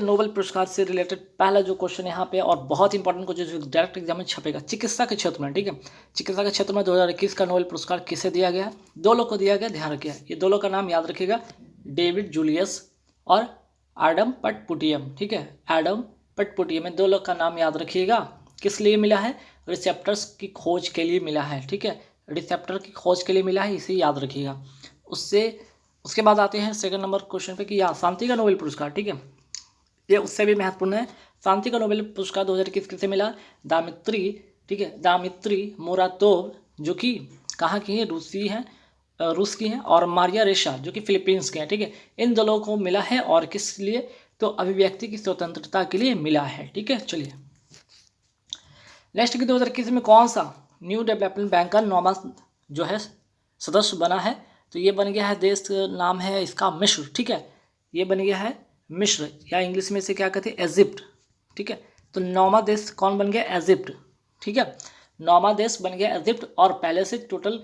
Nobel पुरस्कार से related पहला जो क्वेश्चन यहाँ पे और बहुत इंपॉर्टेंट क्वेश्चन जो डायरेक्ट एग्जाम में छपेगा चिकित्सा के क्षेत्र में, ठीक है। चिकित्सा के क्षेत्र में 2021 का नोबेल पुरस्कार किसे दिया गया? दो लोग को दिया गया, ध्यान रखिए। ये दो लोग का नाम याद रखिएगा, डेविड जूलियस और एडम पटपुटियम, ठीक है। एडम पटपुटियम, दो लोग का नाम याद रखिएगा। किस लिए मिला है? रिसेप्टर्स की खोज के लिए मिला है, ठीक है। रिसेप्टर की खोज के लिए मिला है, इसे याद रखिएगा। उसके बाद आते हैं सेकंड नंबर क्वेश्चन पे कि शांति का नोबेल पुरस्कार, ठीक है, ये उससे भी महत्वपूर्ण है। शांति का नोबेल पुरस्कार 2021 किसे मिला? दामित्री, ठीक है, दामित्री मोरातोव, जो कि कहाँ की है? रूस की हैं, और मारिया रेशा जो कि फिलीपींस के हैं, ठीक है। इन दोनों को मिला है, और किस लिए? तो अभिव्यक्ति की स्वतंत्रता के लिए मिला है, ठीक है। चलिए नेक्स्ट की 2021 में कौन सा न्यू डेवलपमेंट बैंक का 9वां जो है सदस्य बना है? तो ये बन गया है, देश का नाम है इसका मिस्र, ठीक है। ये बन गया है मिस्र, या इंग्लिश में से क्या कहते हैं? इजिप्ट, ठीक है। तो 9वां देश कौन बन गया? इजिप्ट, ठीक है। 9वां देश बन गया इजिप्ट। और पहले से टोटल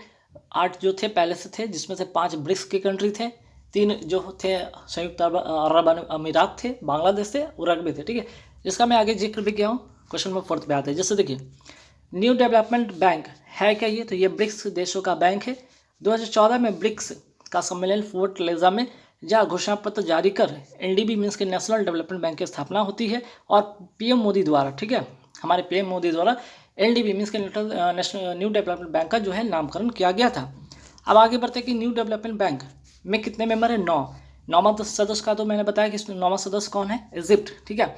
8 जो थे पहले से थे, जिसमें से 5 ब्रिक्स के कंट्री थे, 3 जो थे संयुक्त अरब अमीरात थे, बांग्लादेश थे, उरुग्वे थे, ठीक है। जिसका मैं आगे जिक्र भी किया हूँ, क्वेश्चन नंबर 4 पे आता है। जैसे देखिए न्यू डेवलपमेंट बैंक है क्या ये? तो ये ब्रिक्स देशों का बैंक है। 2014 में ब्रिक्स का सम्मेलन फोर्ट लेजा में जहाँ घोषणा पत्र जारी कर एनडीबी मीन्स के नेशनल डेवलपमेंट बैंक की स्थापना होती है, और पीएम मोदी द्वारा, ठीक है, हमारे पीएम मोदी द्वारा एनडीबी मीन्स के नेशनल न्यू डेवलपमेंट बैंक का जो है नामकरण किया गया था। अब आगे बढ़ते हैं कि न्यू डेवलपमेंट बैंक में कितने मेंबर हैं? 9। 9वां सदस्य का तो मैंने बताया कि 9वां सदस्य कौन है? इजिप्ट, ठीक है।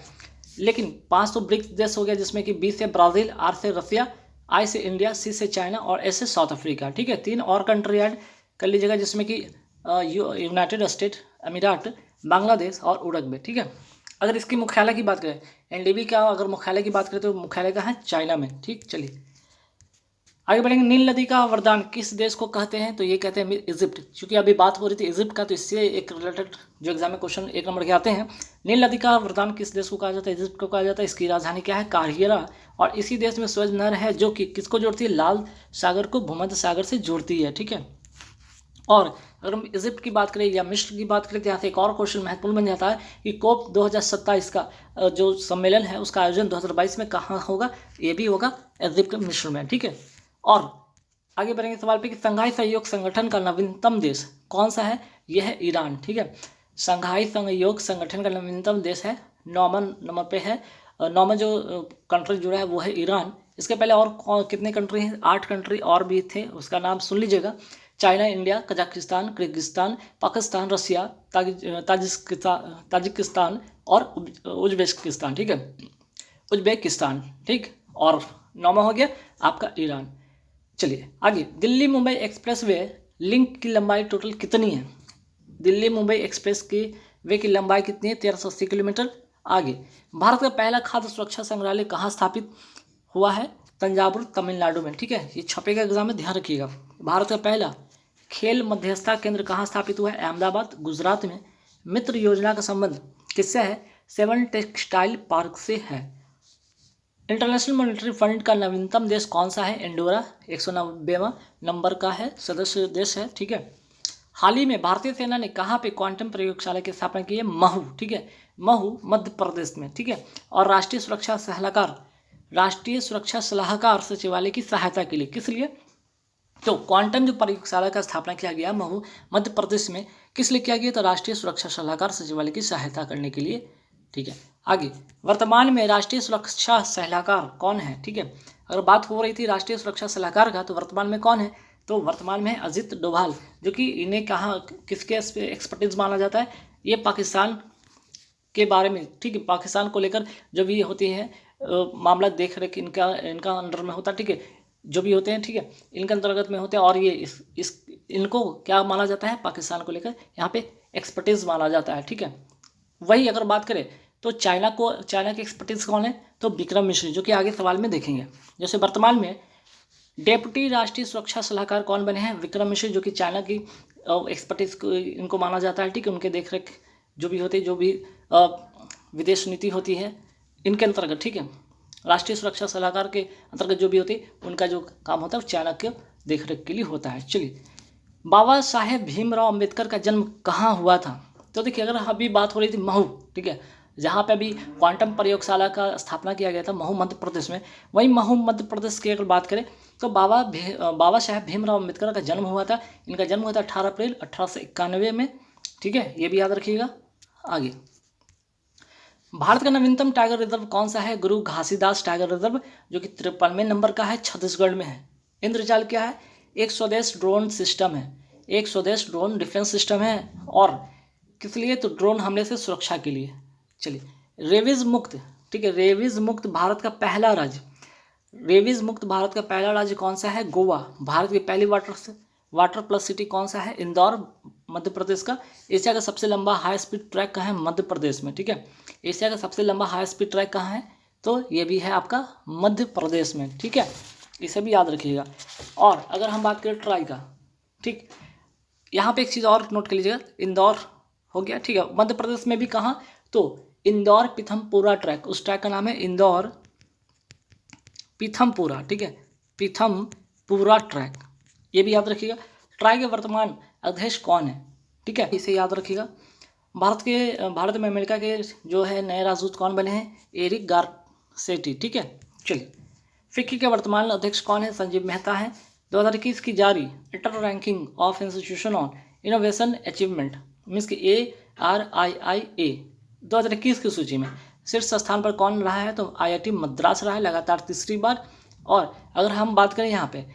लेकिन 5 तो ब्रिक्स देश हो गया, जिसमें कि बी से ब्राज़ील, आर से रसिया, आई से इंडिया, सी से चाइना, और एस से साउथ अफ्रीका, ठीक है। 3 और कंट्री ऐड कर लीजिएगा, जिसमें कि यूनाइटेड स्टेट अमीरात, बांग्लादेश और उरुग्वे, ठीक है। अगर इसकी मुख्यालय की बात करें, एनडीबी का अगर मुख्यालय की बात करें तो मुख्यालय का है चाइना में, ठीक। चलिए आगे बढ़ेंगे। नील नदी का वरदान किस देश को कहते हैं? तो ये कहते हैं इजिप्ट, क्योंकि अभी बात हो रही थी इजिप्ट का, तो इससे एक रिलेटेड जो एग्जाम में क्वेश्चन 1 नंबर के आते हैं। नील नदी का वरदान किस देश को कहा जाता है? इजिप्ट को कहा जाता है। इसकी राजधानी क्या है? काहिरा। और इसी देश में सुएज नहर है, जो कि किसको जोड़ती है? लाल सागर को भूमध्य सागर से जोड़ती है, ठीक है। और अगर हम इजिप्ट की बात करें या मिस्र की बात करें, तो यहाँ से एक और क्वेश्चन महत्वपूर्ण बन जाता है कि कोप 2027 का जो सम्मेलन है उसका आयोजन 2022 में कहाँ होगा? ये भी होगा इजिप्ट मिस्र में, ठीक है। और आगे बढ़ेंगे सवाल पे कि शंघाई सहयोग संगठन का नवीनतम देश कौन सा है? यह है ईरान, ठीक है। शंघाई सहयोग संगठन का नवीनतम देश है, 9वां नंबर पे है। 9वां जो कंट्री जुड़ा है वो है ईरान। इसके पहले और कितने कंट्री हैं? 8 कंट्री और भी थे, उसका नाम सुन लीजिएगा। China, India, Kazakhstan, Kyrgyzstan, Pakistan, Russia, Tajikistan और उज्बेकिस्तान, ठीक है। उज्बेकिस्तान, ठीक। और 9वां हो गया आपका ईरान। चलिए आगे, Delhi Mumbai express way link की लंबाई टोटल कितनी है? दिल्ली मुंबई एक्सप्रेस की वे की लंबाई कितनी है? 1380 किलोमीटर। आगे, भारत का पहला खाद्य सुरक्षा संग्रहालय कहाँ स्थापित हुआ है? तंजावुर, तमिलनाडु में, ठीक है। ये छपेगा एग्जाम में, ध्यान रखिएगा। भारत का पहला खेल मध्यस्थता केंद्र कहाँ स्थापित हुआ है? अहमदाबाद, गुजरात में। मित्र योजना का संबंध किससे है? 7 टेक्सटाइल पार्क से है। इंटरनेशनल मॉनेटरी फंड का नवीनतम देश कौन सा है? इंडोरा, 190वां नंबर का है, सदस्य देश है, ठीक है। हाल ही में भारतीय सेना ने कहाँ पे क्वांटम प्रयोगशाला की स्थापना की है? महू, ठीक है, महू मध्य प्रदेश में, ठीक है। और राष्ट्रीय सुरक्षा सलाहकार सचिवालय की सहायता के लिए, किस लिए? तो क्वांटम जो प्रयोगशाला का स्थापना किया गया महू मध्य प्रदेश में, किस लिए किया गया? तो राष्ट्रीय सुरक्षा सलाहकार सचिवालय की सहायता करने के लिए, ठीक है। आगे, वर्तमान में राष्ट्रीय सुरक्षा सलाहकार कौन है? ठीक है, अगर बात हो रही थी राष्ट्रीय सुरक्षा सलाहकार का, तो वर्तमान में कौन है? तो वर्तमान में अजित डोभाल, जो कि इन्हें कहाँ किसके एक्सपर्टीज माना जाता है? ये पाकिस्तान के बारे में, ठीक है, पाकिस्तान को लेकर जो भी होती है मामला देख रेख इनका अंडर में होता है, ठीक है, जो भी होते हैं, ठीक है, इनके अंतर्गत में होते हैं। और ये इनको क्या माना जाता है? पाकिस्तान को लेकर यहाँ पे एक्सपर्टीज माना जाता है, ठीक है। वही अगर बात करें तो चाइना के एक्सपर्टीज कौन है? तो विक्रम मिश्री, जो कि आगे सवाल में देखेंगे। जैसे वर्तमान में डेप्यूटी राष्ट्रीय सुरक्षा सलाहकार कौन बने हैं? विक्रम मिश्री, जो कि चाइना की एक्सपर्टीज को इनको माना जाता है, ठीक है। उनके देख रेख जो भी होती है, जो भी विदेश नीति होती है इनके अंतर्गत, ठीक है, राष्ट्रीय सुरक्षा सलाहकार के अंतर्गत जो भी होती है उनका जो काम होता है वो चाइना के देख रेख के लिए होता है। चलिए, बाबा साहेब भीमराव अम्बेडकर का जन्म कहाँ हुआ था? तो देखिए, अगर अभी बात हो रही थी महू, ठीक है, जहाँ पे अभी क्वांटम प्रयोगशाला का स्थापना किया गया था महू मध्य प्रदेश में, वहीं महू मध्य प्रदेश की अगर बात करें तो बाबा साहेब भीमराव अम्बेडकर का जन्म हुआ था। इनका जन्म हुआ था 18 अप्रैल 1891 में, ठीक है, ये भी याद रखिएगा। आगे, भारत का नवीनतम टाइगर रिजर्व कौन सा है? गुरु घासीदास टाइगर रिजर्व, जो कि 53वें नंबर का है, छत्तीसगढ़ में है। इंद्रजाल क्या है? एक स्वदेश ड्रोन सिस्टम है, एक स्वदेश ड्रोन डिफेंस सिस्टम है। और किस लिए? तो ड्रोन हमले से सुरक्षा के लिए। चलिए, रेबीज मुक्त, ठीक है, रेबीज मुक्त भारत का पहला राज्य, रेबीज मुक्त भारत का पहला राज्य कौन सा है? गोवा। भारत की पहली वाटर प्लस सिटी कौन सा है? इंदौर, मध्य प्रदेश का। एशिया का सबसे लंबा हाई स्पीड ट्रैक कहाँ है? मध्य प्रदेश में, ठीक है। एशिया का सबसे लंबा हाई स्पीड ट्रैक कहाँ है? तो ये भी है आपका मध्य प्रदेश में, ठीक है, इसे भी याद रखिएगा। और अगर हम बात करें ट्राई का, ठीक, यहाँ पे एक चीज़ और नोट कर लीजिएगा, इंदौर हो गया, ठीक है। मध्य प्रदेश में भी कहाँ? तो इंदौर पीथमपुरा ट्रैक, उस ट्रैक का नाम है इंदौर पीथमपुरा, ठीक है, पीथमपुरा ट्रैक, ये भी याद रखिएगा। ट्राई के वर्तमान अध्यक्ष कौन है? ठीक है, इसे याद रखिएगा। भारत में अमेरिका के जो है नए राजदूत कौन बने हैं? एरिक गारसेटी, ठीक है। चलिए, फिक्की के वर्तमान अध्यक्ष कौन है? संजीव मेहता है। 2021 की जारी inter ranking of institution on innovation achievement means कि ARIIA 2021 की सूची में शीर्ष स्थान पर कौन रहा है? तो IIT मद्रास रहा है लगातार तीसरी बार। और अगर हम बात करें यहाँ पे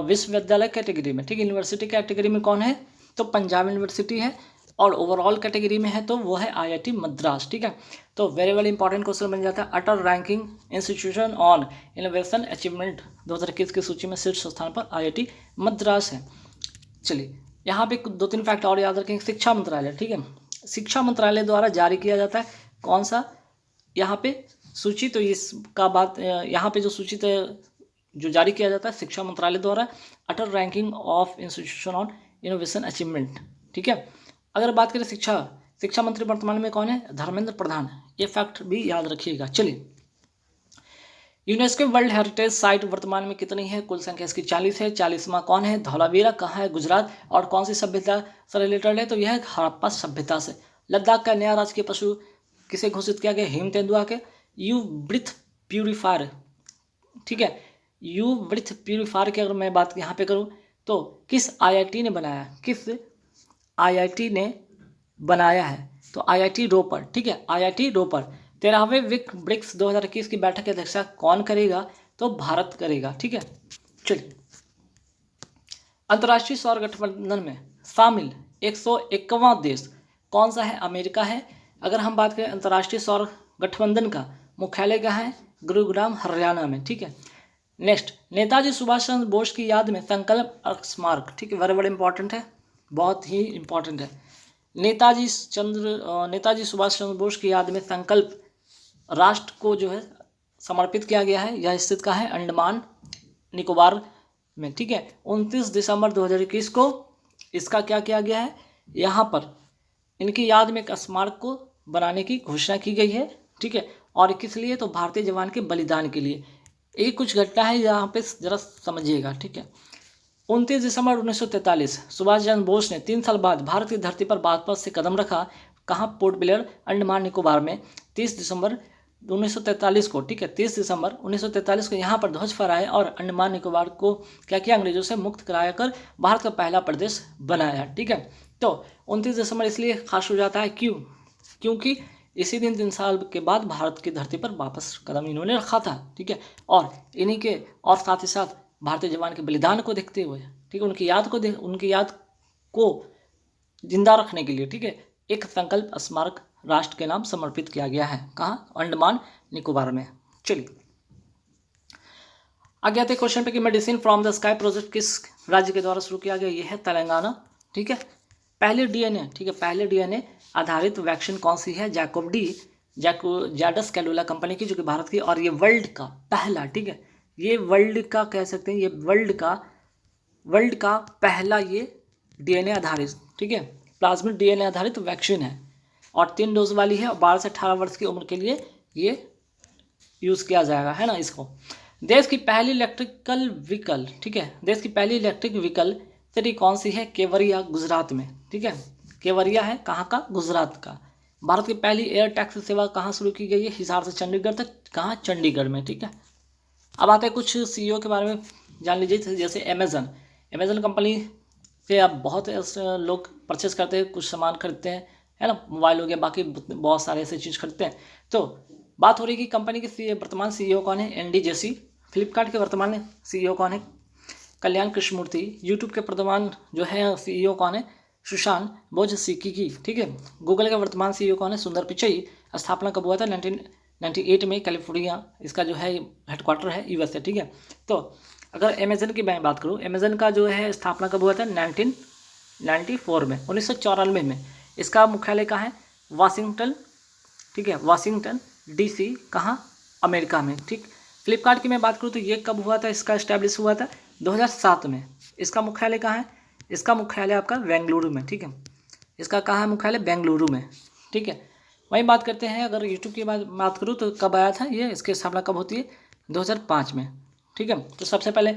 विश्वविद्यालय कैटेगरी में, ठीक, यूनिवर्सिटी कैटेगरी में कौन है? तो पंजाब यूनिवर्सिटी है। और ओवरऑल कैटेगरी में है तो वो है IIT मद्रास, ठीक है। तो वेरी वेरी इंपॉर्टेंट क्वेश्चन बन जाता है। Atal ranking institution on innovation achievement 2021 की सूची में शीर्ष स्थान पर IIT मद्रास है। चलिए, यहाँ पे 2-3 फैक्ट और याद रखेंगे। शिक्षा मंत्रालय, ठीक है, शिक्षा मंत्रालय द्वारा जारी किया जाता है कौन सा यहाँ पे सूची? तो इसका बात यहाँ पे जो सूची जो जारी किया जाता है शिक्षा मंत्रालय द्वारा, Atal ranking of institution on innovation achievement, ठीक है। अगर बात करें शिक्षा मंत्री वर्तमान में कौन है? धर्मेंद्र प्रधान, ये फैक्ट भी याद रखिएगा। चलिए, यूनेस्को वर्ल्ड हेरिटेज साइट वर्तमान में कितनी है? कुल संख्या इसकी 40 है। 40वां कौन है? धौलावीरा कहाँ है? गुजरात। और कौन सी सभ्यता से रिलेटेड है? तो यह है हड़प्पा सभ्यता से। लद्दाख का नया राजकीय पशु किसे घोषित किया गया? हिम तेंदुआ के। यू ब्रीथ प्यूरीफायर, ठीक है, यू ब्रीथ प्यूरीफायर की अगर मैं बात यहाँ पे करूँ तो किस IIT ने बनाया? किस IIT ने बनाया है? तो IIT रोपर, ठीक है, IIT रोपर। 13वें ब्रिक्स 2021 की बैठक की अध्यक्षता कौन करेगा? तो भारत करेगा, ठीक है। चलिए, अंतर्राष्ट्रीय सौर गठबंधन में शामिल 101वां देश कौन सा है? अमेरिका है। अगर हम बात करें अंतर्राष्ट्रीय सौर गठबंधन का मुख्यालय कहाँ है? गुरुग्राम, हरियाणा में, ठीक है। नेक्स्ट, नेताजी सुभाष चंद्र बोस की याद में संकल्प स्मारक, ठीक है, वेरी वेरी इंपॉर्टेंट है, बहुत ही इंपॉर्टेंट है। नेताजी सुभाष चंद्र बोस की याद में संकल्प राष्ट्र को जो है समर्पित किया गया है। यह स्थित का है अंडमान निकोबार में, ठीक है। 29 दिसंबर 2021 को इसका क्या किया गया है? यहाँ पर इनकी याद में एक स्मारक को बनाने की घोषणा की गई है, ठीक है। और किस लिए? तो भारतीय जवान के बलिदान के लिए। एक कुछ घटना है यहाँ पे जरा समझिएगा, ठीक है। 29 दिसंबर 1943 सुभाष चंद्र बोस ने 3 साल बाद भारत की धरती पर वापस से कदम रखा। कहाँ? पोर्ट ब्लेयर, अंडमान निकोबार में। 30 दिसंबर 1943 को, ठीक है, 30 दिसंबर 1943 को यहाँ पर ध्वज फहराया और अंडमान निकोबार को क्या किया? अंग्रेजों से मुक्त कराया कर भारत का पहला प्रदेश बनाया, ठीक है। तो 29 दिसंबर इसलिए खास हो जाता है, क्योंकि इसी दिन 3 साल के बाद भारत की धरती पर वापस कदम इन्होंने रखा था, ठीक है। और इन्हीं के और साथ ही साथ भारतीय जवान के बलिदान को देखते हुए, ठीक है, उनकी याद को जिंदा रखने के लिए, ठीक है, एक संकल्प स्मारक राष्ट्र के नाम समर्पित किया गया है। कहाँ? अंडमान निकोबार में। चलिए, आगे आते क्वेश्चन पे कि medicine from the sky project किस राज्य के द्वारा शुरू किया गया? ये है तेलंगाना, ठीक है। पहले DNA, ठीक है, पहले DNA आधारित वैक्सीन कौन सी है? जैडस कैडिला कंपनी की, जो कि भारत की, और ये वर्ल्ड का पहला, ठीक है, ये वर्ल्ड का कह सकते हैं, ये वर्ल्ड का पहला ये DNA आधारित, ठीक है, प्लाज्मिड DNA आधारित वैक्सीन है और 3 डोज वाली है और 12 से 18 वर्ष की उम्र के लिए ये यूज़ किया जाएगा, है ना। इसको देश की पहली इलेक्ट्रिकल व्हीकल, ठीक है, देश की पहली इलेक्ट्रिक व्हीकल सिटी कौन सी है? केवड़िया, गुजरात में, ठीक है, केवड़िया है कहाँ का? गुजरात का। भारत की पहली एयर टैक्सी सेवा कहाँ शुरू की गई है? हिसार से चंडीगढ़ तक। कहाँ? चंडीगढ़ में। ठीक है, अब आते हैं कुछ सीईओ के बारे में जान लीजिए। जैसे अमेजन कंपनी से अब बहुत ऐसे लोग परचेस करते हैं, कुछ सामान खरीदते हैं, है ना, मोबाइल हो गया, बाकी बहुत सारे ऐसे चीज़ खरीदते हैं। तो बात हो रही है कि कंपनी के वर्तमान सीईओ कौन है? एनडी जेसी। फ्लिपकार्ट के वर्तमान सीईओ कौन है? कल्याण कृष्णमूर्ति। यूट्यूब के वर्तमान जो है सीईओ कौन है? सुशांत बोझसिक्की। ठीक है, गूगल के वर्तमान सीईओ कौन है? सुंदर पिचई। स्थापना कब हुआ था? 1998 में, कैलिफोर्निया इसका जो है हेडक्वार्टर है, यूएसए। ठीक है, तो अगर अमेजन की मैं बात करूँ, अमेजन का जो है स्थापना कब हुआ था? 1994 में, 1994 में। इसका मुख्यालय कहाँ है? वाशिंगटन। ठीक है, वाशिंगटन डीसी। कहाँ? अमेरिका में। ठीक, फ्लिपकार्ट की मैं बात करूँ तो ये कब हुआ था? इसका इस्टेब्लिश हुआ था 2007 में। इसका मुख्यालय कहाँ है? इसका मुख्यालय आपका बेंगलुरु में। ठीक है, इसका कहाँ है मुख्यालय? बेंगलुरु में। ठीक है, वहीं बात करते हैं, अगर यूट्यूब की बात करूँ तो कब आया था ये? इसकी स्थापना कब होती है? 2005 में। ठीक है, तो सबसे पहले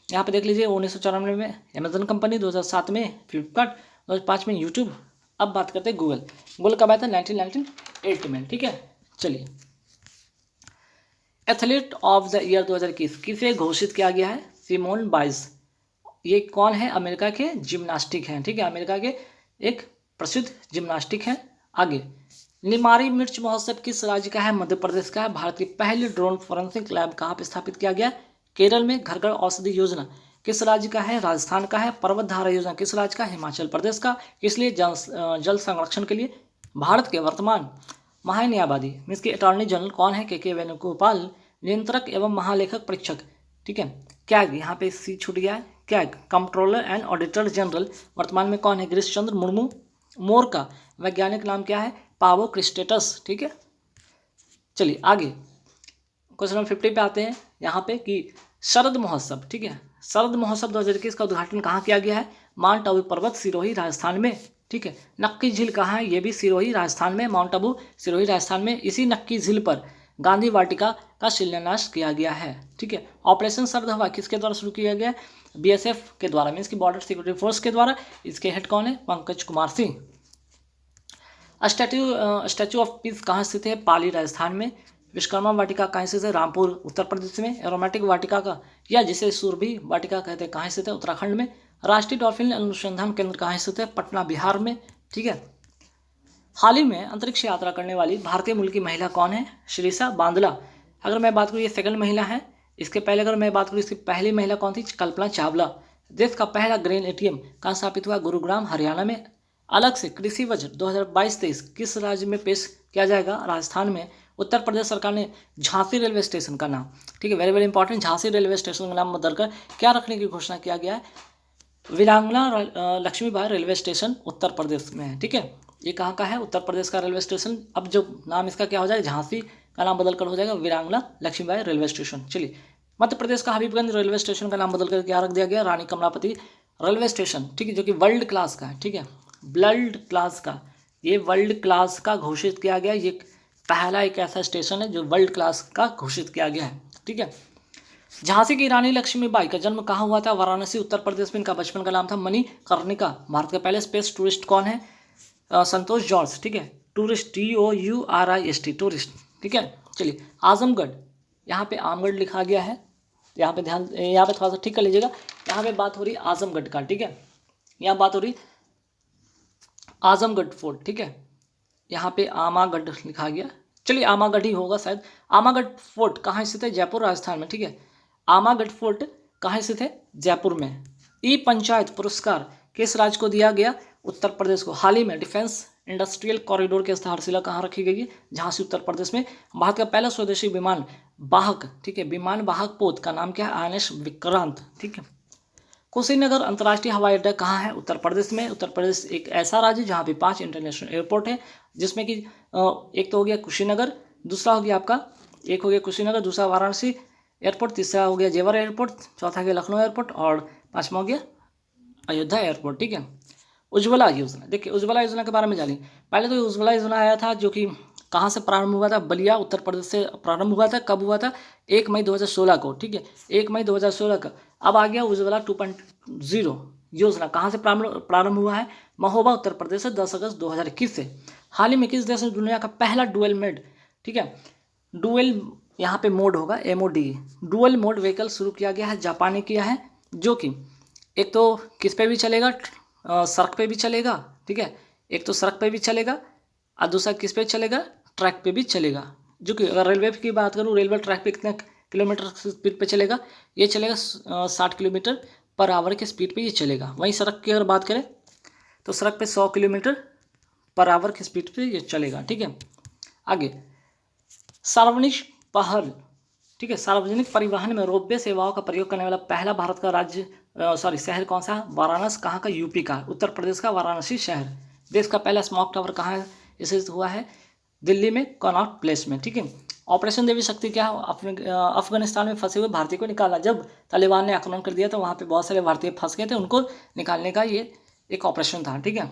यहाँ पे देख लीजिए, 1994 में अमेजन कंपनी, 2007 में फ्लिपकार्ट, 2005 में यूट्यूब। अब बात करते हैं गूगल कब आया था? 1998 में। ठीक है, चलिए, एथलीट ऑफ द ईयर 2021 किसे घोषित किया गया है? Simone Biles. ये कौन है? अमेरिका के जिम्नास्टिक हैं। ठीक है, अमेरिका के एक प्रसिद्ध जिम्नास्टिक हैं। आगे, निमाड़ी मिर्च महोत्सव किस राज्य का है? मध्य प्रदेश का है। भारत की पहली ड्रोन फॉरेंसिक लैब कहाँ पर स्थापित किया गया? केरल में। घर घर औषधि योजना किस राज्य का है? राजस्थान का है। पर्वत धारा योजना किस राज्य का? हिमाचल प्रदेश का। किस लिए? जल संरक्षण के लिए। भारत के वर्तमान महान्यायवादी मीन्स की अटॉर्नी जनरल कौन है? के वेणुगोपाल। नियंत्रक एवं महालेखक परीक्षक, ठीक है, कैग, यहाँ पे सी छूट गया है, CAG, controller and auditor general वर्तमान में कौन है? गिरीश चंद्र मुर्मू। मोर का वैज्ञानिक नाम क्या है? पावो क्रिस्टेटस। ठीक है, चलिए आगे क्वेश्चन नंबर 50 पे आते हैं, यहाँ पे कि शरद महोत्सव, ठीक है, शरद महोत्सव 2021 का उद्घाटन कहाँ किया गया है? माउंट आबू पर्वत, सिरोही, राजस्थान में। ठीक है, नक्की झील कहाँ है? ये भी सिरोही, राजस्थान में। माउंट आबू, सिरोही, राजस्थान में। इसी नक्की झील पर गांधी वाटिका का शिलान्यास किया गया है। ठीक है, ऑपरेशन सर्द हवा किसके द्वारा शुरू किया गया है? बीएसएफ के द्वारा, मीन्स की बॉर्डर सिक्योरिटी फोर्स के द्वारा। इसके हेड कौन है? Pankaj Kumar Singh. Statue of peace कहाँ स्थित है? पाली, राजस्थान में। विश्वकर्मा वाटिका कहाँ स्थित है? रामपुर, उत्तर प्रदेश में। एरोमेटिक वाटिका का, या जिसे सुरभि वाटिका कहते हैं, कहाँ स्थित है? उत्तराखंड में। राष्ट्रीय डॉल्फिन अनुसंधान केंद्र कहाँ स्थित है? पटना, बिहार में। ठीक है, हाल ही में अंतरिक्ष यात्रा करने वाली भारतीय मूल की महिला कौन है? श्रीषा बांदला। अगर मैं बात करूँ, ये सेकंड महिला है। इसके पहले अगर मैं बात करूँ, इसकी पहली महिला कौन थी? कल्पना चावला। देश का पहला ग्रेन एटीएम कहाँ स्थापित हुआ? गुरुग्राम, हरियाणा में। अलग से कृषि बजट 2022-23 किस राज्य में पेश किया जाएगा? राजस्थान में। उत्तर प्रदेश सरकार ने झांसी रेलवे स्टेशन का नाम, ठीक है, very very important, Jhansi railway station का नाम बदलकर क्या रखने की घोषणा किया गया है? वीरांगना लक्ष्मीबाई रेलवे स्टेशन, उत्तर प्रदेश में है। ठीक है, ये कहाँ का है? उत्तर प्रदेश का रेलवे स्टेशन। अब जो नाम इसका क्या हो जाएगा? झांसी का नाम बदलकर हो जाएगा वीरांगना लक्ष्मीबाई रेलवे स्टेशन। चलिए, मध्य प्रदेश का हबीबगंज रेलवे स्टेशन का नाम बदलकर क्या रख दिया गया? रानी कमलापति रेलवे स्टेशन। ठीक है, जो कि वर्ल्ड क्लास का है। ठीक है, वर्ल्ड क्लास का, ये वर्ल्ड क्लास का घोषित किया गया। ये पहला एक ऐसा स्टेशन है जो वर्ल्ड क्लास का घोषित किया गया है। ठीक है, झांसी की रानी लक्ष्मीबाई का जन्म कहाँ हुआ था? वाराणसी, उत्तर प्रदेश में। इनका बचपन का नाम था मणिकर्णिका। भारत के पहले स्पेस टूरिस्ट कौन है? संतोष जॉर्ज। ठीक है, टूरिस्ट, TOURIST, टूरिस्ट। ठीक है, चलिए, आजमगढ़, यहाँ पे आमगढ़ लिखा गया है, यहाँ पे ध्यान, यहाँ पे थोड़ा सा ठीक कर लीजिएगा। यहाँ पे बात हो रही है आजमगढ़ का। ठीक है, यहाँ बात हो रही आजमगढ़ फोर्ट। ठीक है, यहाँ पे आमागढ़ लिखा गया, चलिए आमागढ़ ही होगा शायद। आमागढ़ फोर्ट कहाँ स्थित है? जयपुर, राजस्थान में। ठीक है, आमागढ़ फोर्ट कहाँ स्थित है? जयपुर में। ई पंचायत पुरस्कार किस राज्य को दिया गया? उत्तर प्रदेश को। हाल ही में डिफेंस इंडस्ट्रियल कॉरिडोर की आधारशिला कहाँ रखी गई है? झांसी, उत्तर प्रदेश में। भारत का पहला स्वदेशी विमान वाहक, ठीक है, विमान वाहक पोत का नाम क्या है? INS विक्रांत। ठीक है, कुशीनगर अंतर्राष्ट्रीय हवाई अड्डा कहाँ है? उत्तर प्रदेश में। उत्तर प्रदेश एक ऐसा राज्य जहाँ पे 5 इंटरनेशनल एयरपोर्ट है, जिसमें कि एक तो हो गया कुशीनगर, दूसरा हो गया आपका, एक हो गया कुशीनगर, दूसरा वाराणसी एयरपोर्ट, तीसरा हो गया जेवर एयरपोर्ट, चौथा हो गया लखनऊ एयरपोर्ट, और पाँचवा हो गया अयोध्या एयरपोर्ट। ठीक है, उज्ज्वला योजना, देखिए उज्ज्वला योजना के बारे में जानिए। पहले तो उज्ज्वला योजना आया था, जो कि कहाँ से प्रारंभ हुआ था? बलिया, उत्तर प्रदेश से प्रारंभ हुआ था। कब हुआ था? 1 मई 2016 को। ठीक है, 1 मई 2016 का। अब आ गया उज्ज्वला 2.0 योजना, कहाँ से प्रारंभ हुआ है? महोबा, उत्तर प्रदेश से 10 अगस्त 2021 से। हाल ही में किस देश ने दुनिया का पहला डुअल मोड, ठीक है, डुअल यहाँ पे मोड होगा MOD, डुअल मोड व्हीकल शुरू किया गया है, जापान ने किया है, जो कि एक तो किस पे भी चलेगा, सड़क पे भी चलेगा, ठीक है, एक तो सड़क पे भी चलेगा और दूसरा किस पे चलेगा, ट्रैक पे भी चलेगा। जो कि अगर रेलवे की बात करूँ, रेलवे ट्रैक पे कितने किलोमीटर स्पीड पे चलेगा, ये चलेगा 60 किलोमीटर पर आवर के स्पीड पे ये चलेगा। वहीं सड़क की अगर बात करें तो सड़क पे 100 किलोमीटर पर आवर की स्पीड पे ये चलेगा, ठीक है। आगे सार्वजनिक पहल, ठीक है, सार्वजनिक परिवहन में रोपवे सेवाओं का प्रयोग करने वाला पहला भारत का शहर कौन सा है, वाराणसी। कहाँ का, यूपी का, उत्तर प्रदेश का वाराणसी शहर। देश का पहला स्मॉग टावर कहाँ स्थित हुआ है, दिल्ली में, कनॉट प्लेस में, ठीक है। ऑपरेशन देवी शक्ति क्या है, अफगानिस्तान में फंसे हुए भारतीय को निकाला। जब तालिबान ने आक्रमण कर दिया तो वहाँ पे बहुत सारे भारतीय फंस गए थे, उनको निकालने का ये एक ऑपरेशन था, ठीक है।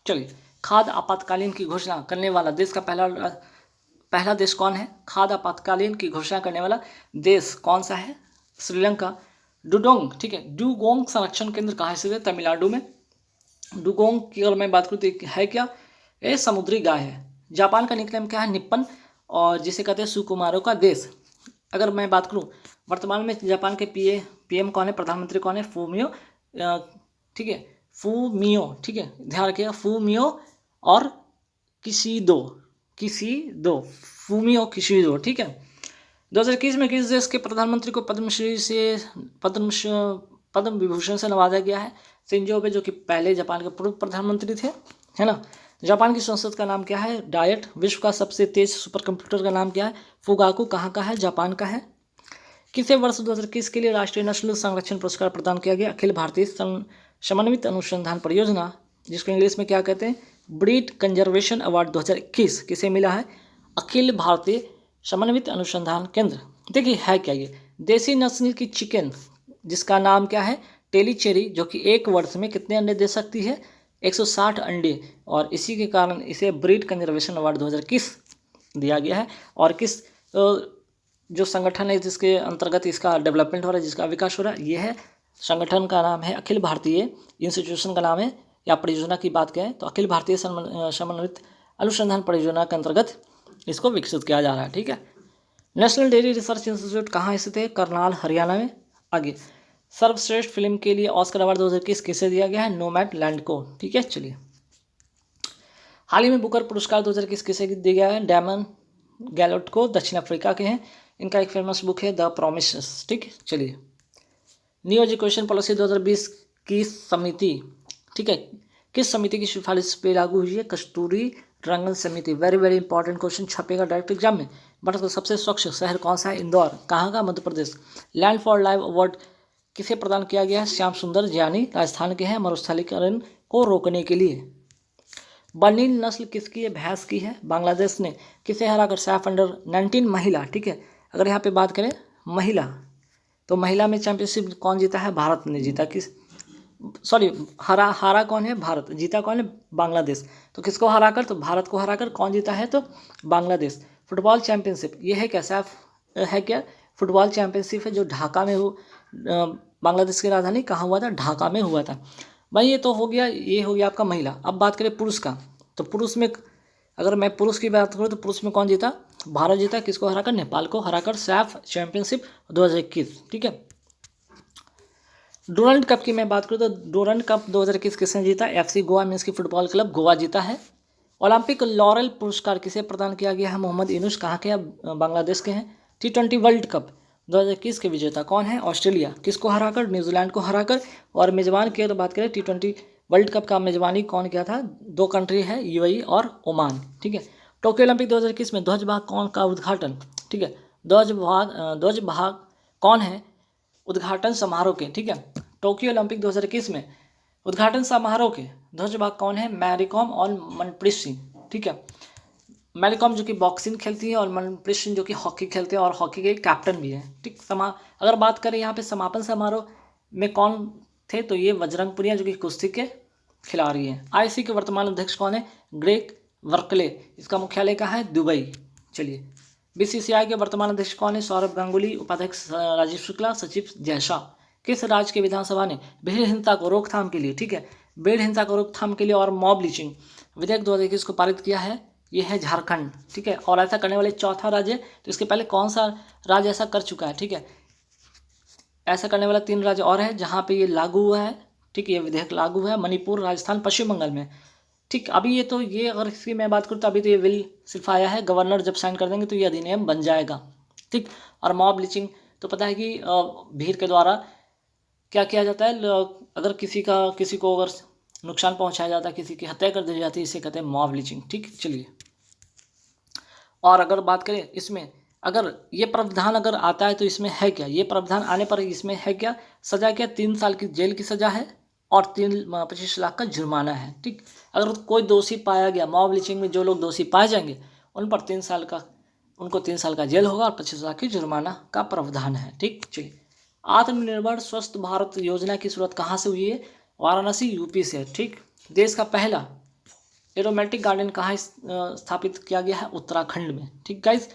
चलिए, खाद्य आपातकालीन की घोषणा करने वाला देश का पहला देश कौन है, खाद्य आपातकालीन की घोषणा करने वाला देश कौन सा है, श्रीलंका। डुगोंग, ठीक है, डुगोंग संरक्षण केंद्र कहाँ स्थित है, तमिलनाडु में। डुगोंग की अगर मैं बात करूँ तो है क्या, ये समुद्री गाय है। जापान का निकनेम क्या है, निप्पन, और जिसे कहते हैं सुकुमारों का देश। अगर मैं बात करूँ वर्तमान में जापान के PM कौन है, प्रधानमंत्री कौन है, फूमियो, ठीक है, फूमियो, ठीक है, ध्यान रखिएगा, फूमियो और किसीदो, फूमियो किसीदो, ठीक है। 2021 में किस देश के प्रधानमंत्री को पद्म विभूषण से नवाजा गया है, शिंजो आबे, जो कि पहले जापान के पूर्व प्रधानमंत्री थे, है ना। जापान की संसद का नाम क्या है, डायट। विश्व का सबसे तेज सुपर कंप्यूटर का नाम क्या है, फुगाकू, कहाँ का है, जापान का है। किसे वर्ष 2021 के लिए राष्ट्रीय नस्ल संरक्षण पुरस्कार प्रदान किया गया, अखिल भारतीय समन्वित अनुसंधान परियोजना, जिसको इंग्लिश में क्या कहते हैं, ब्रीड कंजर्वेशन अवार्ड 2021 किसे मिला है, अखिल भारतीय समन्वित अनुसंधान केंद्र। देखिए है क्या ये, देसी नस्ल की चिकन जिसका नाम क्या है, टेलीचेरी, जो कि एक वर्ष में कितने अंडे दे सकती है, 160 अंडे, और इसी के कारण इसे ब्रीड कंजर्वेशन अवार्ड 2021 दिया गया है। और किस जो संगठन है जिसके अंतर्गत इसका डेवलपमेंट हो रहा है, जिसका विकास हो रहा है, ये है, संगठन का नाम है अखिल भारतीय, इंस्टीट्यूशन का नाम है या परियोजना की बात करें तो अखिल भारतीय समन्वित अनुसंधान परियोजना के अंतर्गत इसको विकसित किया जा रहा है, ठीक है। नेशनल डेयरी रिसर्च इंस्टीट्यूट कहाँ स्थित है, करनाल, हरियाणा में। आगे सर्वश्रेष्ठ फिल्म के लिए ऑस्कर अवार्ड 2021 किसे दिया गया है, नोमैडलैंड को, ठीक है। चलिए, हाल ही में बुकर पुरस्कार 2021 किसे दिया गया है, डैमन गैलोट को, दक्षिण अफ्रीका के हैं। इनका एक फेमस बुक है द प्रोमिसेस, ठीक है। चलिए, न्यू एजुकेशन पॉलिसी 2020 की समिति, ठीक है, किस समिति की सिफारिश पे लागू हुई है, कस्तूरी रंगन समिति। वेरी वेरी इंपॉर्टेंट क्वेश्चन छपेगा डायरेक्ट एग्जाम में। भारत का सबसे स्वच्छ शहर कौन सा है, इंदौर, कहाँ का, Madhya Pradesh. Land for life award किसे प्रदान किया गया है, श्याम सुंदर ज्ञानी, राजस्थान के हैं, मरुस्थलीकरण को रोकने के लिए। बर्नील नस्ल किसकी है, भैंस की है, बांग्लादेश ने किसे हराकर सैफ अंडर-19 महिला, ठीक है। अगर यहाँ पे बात करें महिला, तो महिला में चैंपियनशिप कौन जीता है, भारत ने जीता। हारा कौन है, भारत, जीता कौन है, बांग्लादेश। तो किसको हराकर, तो भारत को हराकर कौन जीता है, तो बांग्लादेश। फुटबॉल चैंपियनशिप ये है क्या, सैफ है क्या, फुटबॉल चैंपियनशिप है जो ढाका में हो, बांग्लादेश की राजधानी कहाँ हुआ था, ढाका में हुआ था। भाई ये तो हो गया, ये हो गया आपका महिला। अब बात करें पुरुष का, तो पुरुष में अगर मैं पुरुष की बात करूँ तो पुरुष में कौन जीता, भारत जीता, किसको हराकर, नेपाल को हराकर, सैफ चैंपियनशिप 2021, ठीक है। डोरंट कप की मैं बात करूँ तो डोरंट कप 2021 किसने जीता, FC गोवा मीन्स की फुटबॉल क्लब गोवा जीता है। ओलंपिक लॉरेल पुरस्कार किसे प्रदान किया गया है, मोहम्मद यूनुस, कहाँ के, बांग्लादेश के हैं। T20 वर्ल्ड कप 2021 के विजेता कौन है, ऑस्ट्रेलिया, किसको हराकर, न्यूजीलैंड को हराकर। और मेज़बान की अगर बात करें T20 वर्ल्ड कप का मेज़बानी कौन किया था, 2 कंट्री है, UAE और ओमान, ठीक है। टोक्यो ओलंपिक 2021 में ध्वज भाग कौन का उद्घाटन, ठीक है, ध्वज भाग कौन है उद्घाटन समारोह के, ठीक है। टोक्यो ओलंपिक 2021 में उद्घाटन समारोह के ध्वज भाग कौन है, मैरी कॉम और मनप्रीत सिंह, ठीक है। मैरी कॉम जो कि बॉक्सिंग खेलती है और मनप्रीत सिंह जो कि हॉकी खेलते हैं और हॉकी के कैप्टन भी हैं, ठीक। अगर बात करें यहाँ पे समापन समारोह में कौन थे, तो ये बजरंग पुनिया जो कि कुश्ती के खिलाड़ी हैं। IOC के वर्तमान अध्यक्ष कौन है, ग्रेग वर्कले, इसका मुख्यालय कहाँ है, दुबई। चलिए, BCCI के वर्तमान अध्यक्ष कौन है, सौरभ गांगुली, उपाध्यक्ष राजीव शुक्ला, सचिव जयशाह। किस राज्य के विधानसभा ने भीड़ हिंसा को रोकथाम के लिए, ठीक है, भीड़ हिंसा को रोकथाम के लिए और मॉब लिंचिंग विधेयक 2021 को पारित किया है, ये है झारखंड, ठीक है। और ऐसा करने वाले चौथा राज्य, तो इसके पहले कौन सा राज्य ऐसा कर चुका है, ठीक है। ऐसा करने वाला 3 राज्य और है जहाँ पे ये लागू हुआ है, ठीक है, ये विधेयक लागू है, मणिपुर, राजस्थान, पश्चिम बंगाल में, ठीक। अभी ये अगर इसकी मैं बात करूँ तो अभी तो ये बिल सिर्फ आया है, गवर्नर जब साइन कर देंगे तो ये अधिनियम बन जाएगा, ठीक। और मॉब लिंचिंग तो पता है कि भीड़ के द्वारा क्या किया जाता है, अगर किसी को अगर नुकसान पहुंचाया जाता है, किसी की हत्या कर दी जाती है, इसे कहते हैं मॉब लिंचिंग, ठीक। चलिए, और अगर बात करें इसमें, अगर ये प्रावधान अगर आता है तो इसमें है क्या, ये प्रावधान आने पर इसमें है क्या, सजा क्या, 3 साल की जेल की सजा है और 25 लाख का जुर्माना है, ठीक। अगर कोई दोषी पाया गया, मॉब लिंचिंग में जो लोग दोषी पाए जाएंगे उन पर 3 साल का जेल होगा और 25 लाख की जुर्माना का प्रावधान है, ठीक। चलिए, आत्मनिर्भर स्वस्थ भारत योजना की शुरुआत कहाँ से हुई है, वाराणसी, यूपी से, ठीक। देश का पहला एरोमेटिक गार्डन कहाँ स्थापित किया गया है, उत्तराखंड में, ठीक गाइस।